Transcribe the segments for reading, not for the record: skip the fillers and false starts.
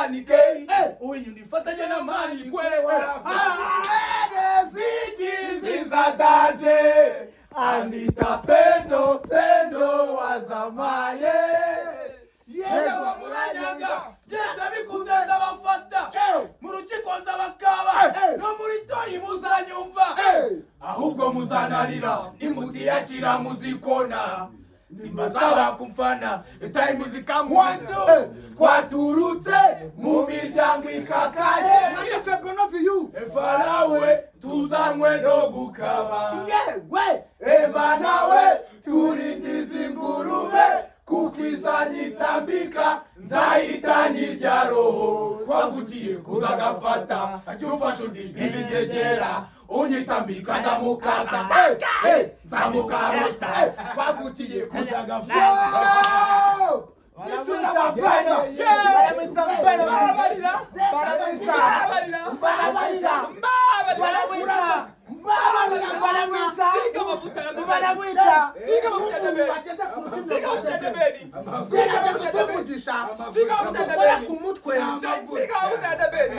Danny K uyu nifatanya na mani kwewa zigi za daje Anita pendo wazamaye yewe muranyanga jeza bikunze ndabafata mu rukiko nzabakaba no muri toyi muzanyumva ahubwo muzanarira nimutiyakira muzikona simbasaba kumfana time muzikamu twaturutse mu miryango ikakaye Nandike Benoviyu efarawe tuzanywe no gukaba yewe eba nawe turigize ingurube kuko izanyitambika nzahitanyirya roho twavugiye kuza gafata cyufasha undi izigegera unyitambika nzamukata nzamukarota twavugiye kuza gafata This is our brother.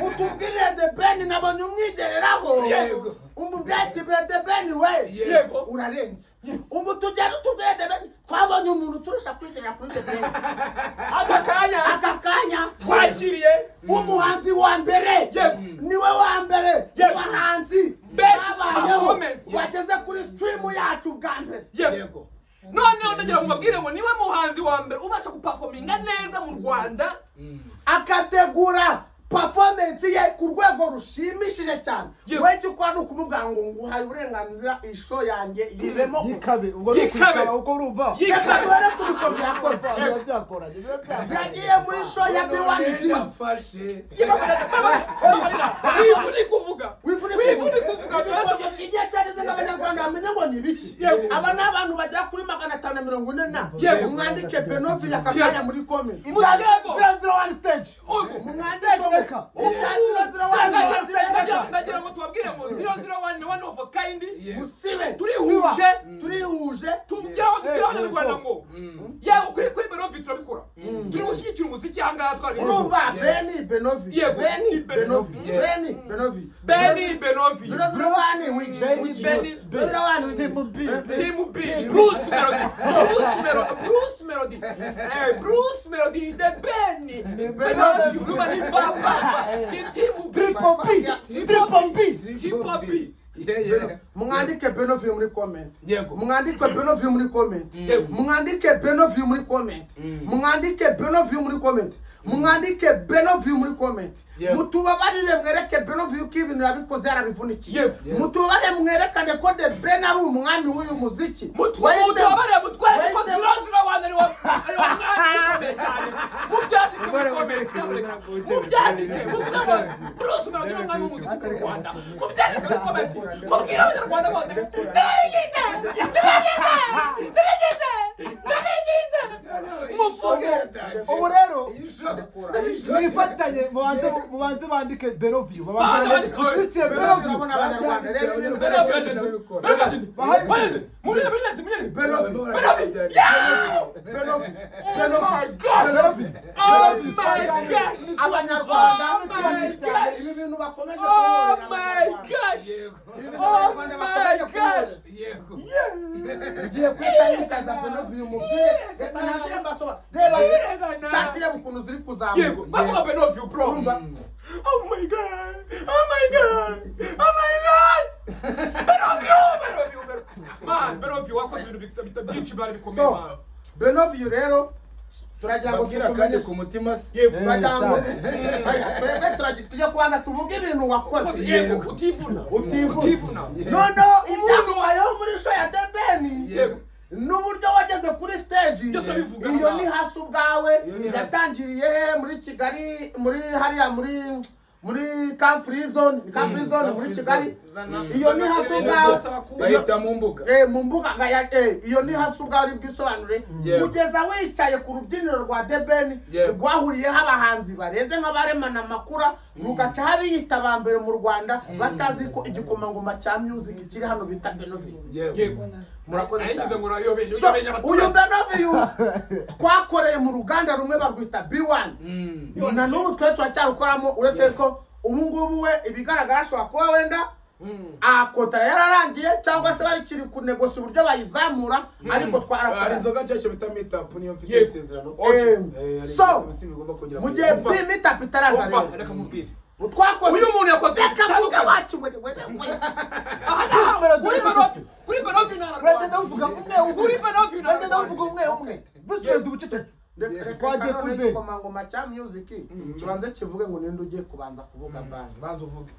utubwirire The Ben nabonye umwigereraho umubwati The Ben we urarenze ubu tujya utubwire The Ben twabonye umuntu turusha kwigerera kuri The Ben aka kanya twakiriye umuhanzi wa mbere niwe wa mbere wahanzi babayeho wageze kuri stream yacu bwa mbere yego noneho ndagira ngo mbabwire ngo niwe muhanzi wa mbere ubasha guperforminga neza mu Rwanda akategura performance ye ku rwego rushimishije cyane we cyo kwa nukumubwira ngo nguhaye uburenganzira isho yanjye yibemo yikabe ubwo n'ukubikaba uko urumva yikabe kubikora yakoze byakoranye yagiye muri show ya B1G yafashe wifuni kuvuga igihe cyageze n'abanyarwanda bamenye ngo ni biki aba ni abantu bajya kuri 540 umwandike Benoviyu akakanya muri comment 001 stage umwandike ndagira ngo tubabwire ngo 001 ni one of a kind musibe turihuje tubwira abanyarwanda ngo yewe kuri Benoviyu turabikora turi gushyigikira umuziki ahangaha twari urumva Benoviyu 001 wigi Team B Bruce Melody The Ben Benoviyu ruba ni baba Triple B mwandike Benoviyu muri comment yego mwandike Benoviyu muri comment mwandike Benoviyu muri comment mwandike Benoviyu muri comment mwandike Benoviyu muri comment mutubabarire mwereke Benoviyu ko ibintu yabikoze yarabivunikiye mutubabarire mwerekane ko The Ben ari umwami w'uyu muziki mutubabarire mutwere ko 001 ari wa mubyandike Bruce Melody ni umwami w'umuziki mu Rwanda mubyandike muri comment mubwire abanyarwanda bose ubu rero mwifatanye mubanze bandike Benoviyu babanze Benoviyu abanyarwanda ibi bintu bakomeje ngiye kwitanyikaza Benoviyu mubwire reka ntagire mbasoba reba chatire ukuntu ziri kuzamuka bavuga Benoviyu bro oh my god Benoviyu wakoze ibintu byinshi bari bikomeye man Benoviyu rero turagira ngo tukumenye ku mutima se turagira ngo tujye kubanza tuvuge ibintu wakoze yego utivuna no ibyakubayeho muri show ya The Ben yego n'uburyo wageze kuri stage iyo ni hasi ubwawe yatangiriye muri Kigali muri hariya muri Camp Free Zone muri Kigali iyo ni hasi ubwawe bayita mu mbuga mu mbuga iyo ni hasi ubwawe uri bwisobanure kugeza wicaye ku rubyiniro rwa debeni rwahuriyeho abahanzi barenze nk'abaremana amakura rugaca habiyita aba mbere mu Rwanda batazi ko igikomangoma cya music kiri hano bita Benovio. Murakoze cyane. Uyu Benovio twakoreye mu ruganda rumwe barwita B1 na n'ubu twe turacyarukoramo uretse ko ubu ngubu we ibigaragara ashobora kuba wenda akotara yararangiye cyangwa se bari kiri kunegosa uburyo bayizamura ariko twarakoranye inzoga cyacyo bita meetup niyo mfite isezerano so mu gihe meetup itaraza rero reka mubwire twakoze uyu muntu yakoze akavuga wacu we kuri Benovio uragenda uvuga umwe busubira dubucecetse twagiye kuri be komangoma cya music kibanze kivuge ngo ninde ugiye kubanza kuvuga banza uvuge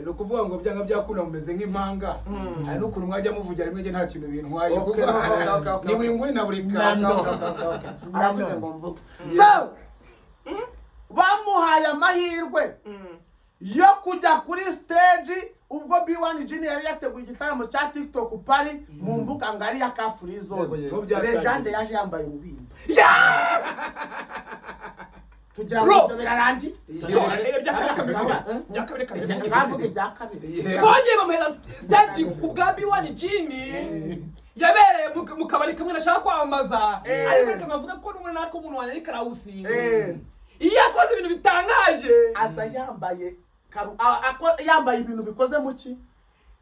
no kuvuga ngo byanga byakuna mumeze nk'impanga ari n'ukuntu mwajya muvugira rimwe nta kintu bintwaye ni buri nguri na buri kando aravuze ngo mvuge so bamuhaye amahirwe yo kujya kuri stage ubwo B1 Jini yari yateguye igitaramo cya TikTok pari mu mbuga ngari ya Kafuri Zone Legende yaje yambaye ububindi tugira ngo birarangiye bavuga ibya kabiri bongeye bamuhera stage ku bwa B1 Jini yabereye mu kabari kamwe nashaka kwamamaza ariko akavuga ko n'umwe natwe umuntu wanyari karawusinga iyo akoze ibintu bitangaje asa yambaye ibintu bikoze mu ki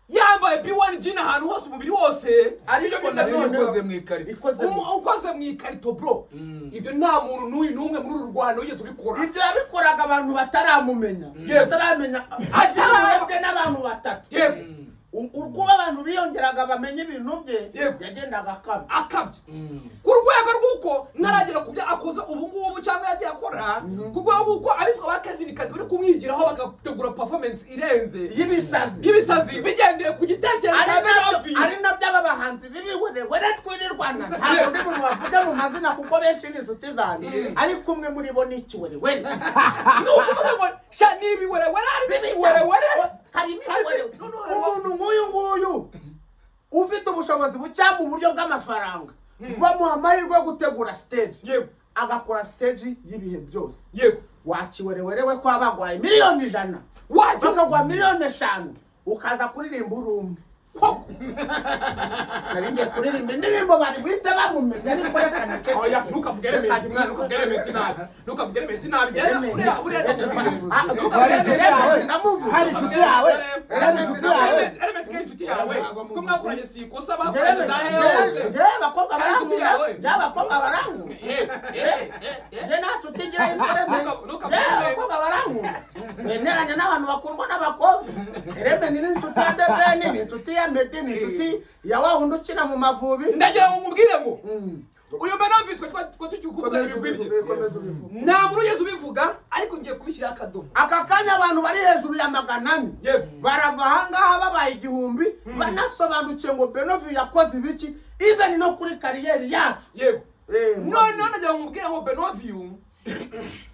yambaye B1 Jini ahantu hose umubiri wose ariko nanone ikoze mu ikarito ukoze mu ikarito bro ibyo nta muntu n'umwe muri uru Rwanda wigeze ubikora ibyo yabikoraga abantu bataramumenya bataramenya atarabwe n'abantu batatu urwo abantu biyongeraga bamenye ibintu bye yagendaga akabye ku rwego rw'uko ntaragera ku byo akoze ubu ngubu cyangwa yagiye akora ku rwego rw'uko abitwa ba Kevin Kade bari kumwigiraho bagategura performance irenze y'ibisazi bigendeye ku gitekerezo ari nabyo aba bahanzi bibiwerewere twirirwana ntabwo ndi muntu bavuga mu mazina kuko benshi ni inshuti zanjye ariko umwe muri bo ni ikiwerewere ni ukuvuga ngo sha ni ibiwerewere ari ibiwerewere umuntu nk'uyu ufite ubushobozi bucya mu buryo bw'amafaranga bamuha amahirwe yo gutegura stage agakora stage y'ibihe byose wakiwerewerewe ko abagwaye miliyoni 100 bakagwa miliyoni 5 ukaza kuririmba urumwe naringiye kuririmba indirimbo bari guhita bamumenya ariko reka nike ntukavugere meti nabi hari inshuti yawe ko mwakoranye si ikosa abakobwa barankunda je nta nshuti igira abakobwa barankunda bemeranya n'abantu bakundwa n'abakobwa Irebe ni inshuti ya Debeni ni inshuti ya Medi ni inshuti ya wa wundi ukina mu Mavubi ndagira ngo mubwire ngo uyu Benovio twa tukikuvuga ibigwi nta muntu ugeze ubivuga ariko ngiye kubishyira akadomo aka kanya abantu bari hejuru ya 400 barava ahangaha babaye 1000 banasobanukiye ngo Benovio yakoze ibiki even no kuri kariyeri yacu none ndagira ngo mubwire ngo Benovio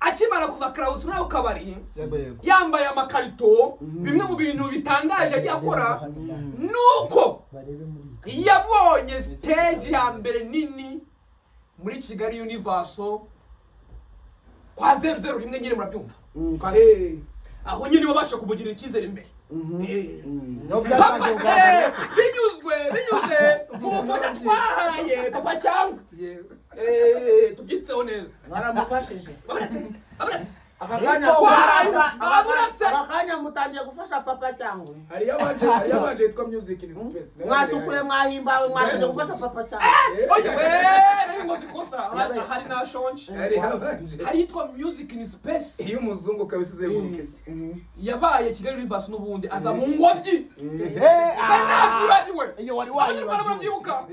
akimara kuva Kraus muri kabari yambaye amakarito bimwe mu bintu bitangaje agiye akora nuko yabonye stage ya mbere nini muri Kigali Universo kwa 00 rimwe nyine murabyumva aho nyine babasha kumugira icyizere imbere binyuze kumufasha twahaye papa cyangwa tubyitseho neza baramufashije abakanya mutangiye gufasha papa cyangwa hari yabanje yitwa music in space mwatukuye mwahimbawe mwatangiye gufasha papa cyangwa ngo zikosa hari na shonje hari yitwa music in space iyo umuzungu kabisize gukisi yabaye Kigali Universe n'ubundi aza mu ngobyi iyo wari wayibyibuka babyibuka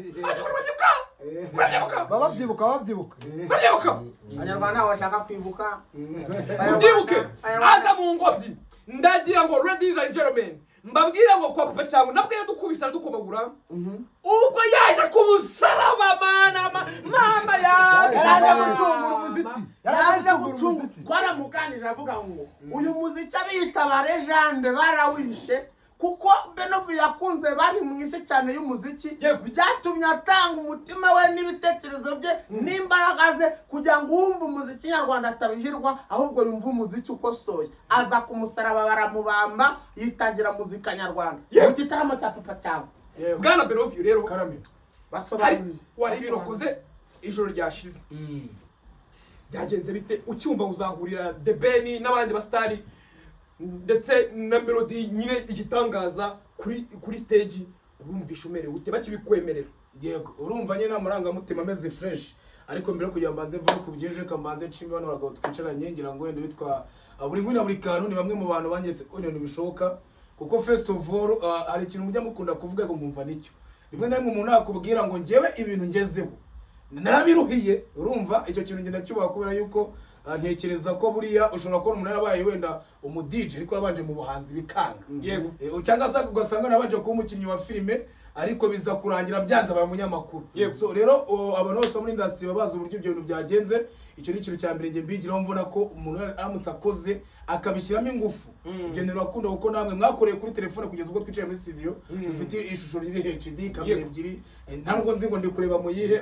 abanyarwanda bashaka kwibuka ubyibuke aza mu ngobyi ndagira ngo ladies and gentlemen mbabwira ngo kwa papa cyangwa nabwiye dukubisana dukomagura ubwo yaje kumusaraba mama yaje gucungura twaramukanije avuga ngo uyu muziki abita barejande barawishe kuko Benovu yakunze bari mu isi cyane y'umuziki byatumye atanga umutima we n'ibitekerezo bye n'imbaraga ze kugira ngo wumve umuziki nyarwanda atabihirwa ahubwo yumve umuziki ukosoye aza kumusaraba baramubamba yitangira muzika nyarwanda mu gitaramo cya papa cyawe Bwana Benovu rero karame basobanuriye wari birokoze ijoro ryashize byagenze bite ucyumva uzahurira The Ben n'abandi bastari ndetse na Melody nyine igitangaza kuri stage urumvisha umerewe ute bakibikwemerera yego urumva nyine amarangamutima ameze fresh ariko mbere kugira mbanze mvuge ku byeje kambanze nshimwe bano bagabo twicaranye ngira ngo wenda witwa buri ngwina buri kantu ni bamwe mu bantu bangetse ko ibintu bishoboka kuko first of all hari ikintu mujya mukunda kuvuga ngo mwumva nicyo rimwe na rimwe umuntu akubwira ngo ngewe ibintu ngezeho narabiruhiye urumva icyo kintu ngenda cyubaha kubera yuko ntekereza ko buriya ushobora kubona umuntu yarabaye wenda umudije ariko yabanje mu buhanzi bikanga yego cyangwa se ugasanga nabanje kuba umukinnyi wa filime ariko biza kurangira byanze abaye umunyamakuru so rero abantu bose muri industry babaza uburyo ibyo bintu byagenze icyo ni ikintu cya mbere nge mbigiraho mbona ko umuntu aramutse akoze akabishyiramo ingufu ibyo ni urakunda kuko namwe mwakoreye kuri telefone kugeza ubwo twicaye muri studio dufite ishusho riri HD kamera ebyiri ntabwo nzi ngo ndi kureba mu yihe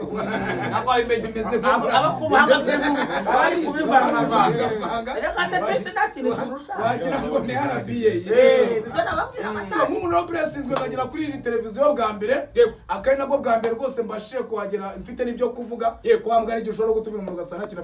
ntabwo abimenye imeze abakubahagaze abari kubivanga reka ndetse nakintu kurusha wagira ngo ni RBA so nk'umuntu wa presinzwe nkagera kuri iyi televiziyo bwa mbere akari nabwo bwa mbere rwose mbashije kuhagera mfite n'ibyo kuvuga ko hambwa ari ushobora gutumira umuntu ugasana kina